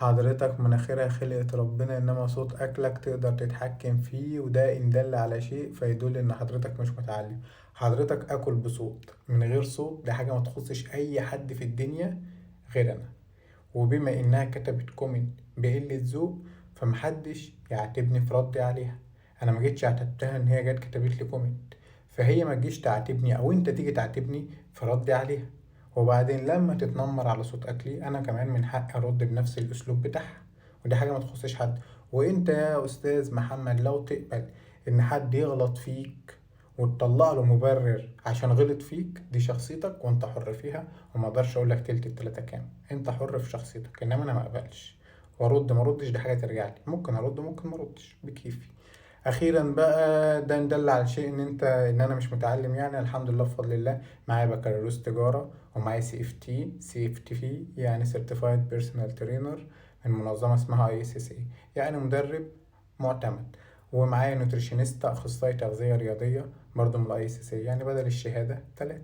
حضرتك مناخيرها خلقت ربنا، انما صوت اكلك تقدر تتحكم فيه، وده ان دل على شيء فيدل ان حضرتك مش متعلم. حضرتك اكل بصوت من غير صوت دي حاجة ما تخصش اي حد في الدنيا غير انا. وبما انها كتبت كومنت بقلة ذوق فمحدش يعاتبني في ردي عليها. انا ما جيتش عاتبتها ان هي جت كتبت لي كومنت، فهي ما تجيش تعاتبني او انت تيجي تعاتبني في ردي عليها. وبعدين لما تتنمر على صوت اكلي انا كمان من حقي ارد بنفس الاسلوب بتاعها، ودي حاجة ما تخصش حد. وانت يا استاذ محمد لو تقبل ان حد يغلط فيك وتطلع له مبرر عشان غلط فيك، دي شخصيتك وانت حر فيها، وما اقدرش اقول لك تلت التلاتة كام. انت حر في شخصيتك، انما انا ما اقبلش. وارد ما اردش دي حاجه ترجع لي، ممكن ارد ممكن ما اردش بكيفي. اخيرا بقى ده ندل على شيء ان انا مش متعلم، يعني الحمد لله بفضل الله معايا بكالوريوس تجاره ومعايا سي اف تي يعني سيرتيفايد بيرسونال ترينر من منظمه اسمها ISSA، يعني مدرب معتمد. ومعايا نوتريشنست اخصائي تغذيه رياضيه برضه من ISSA، يعني بدل الشهاده 3.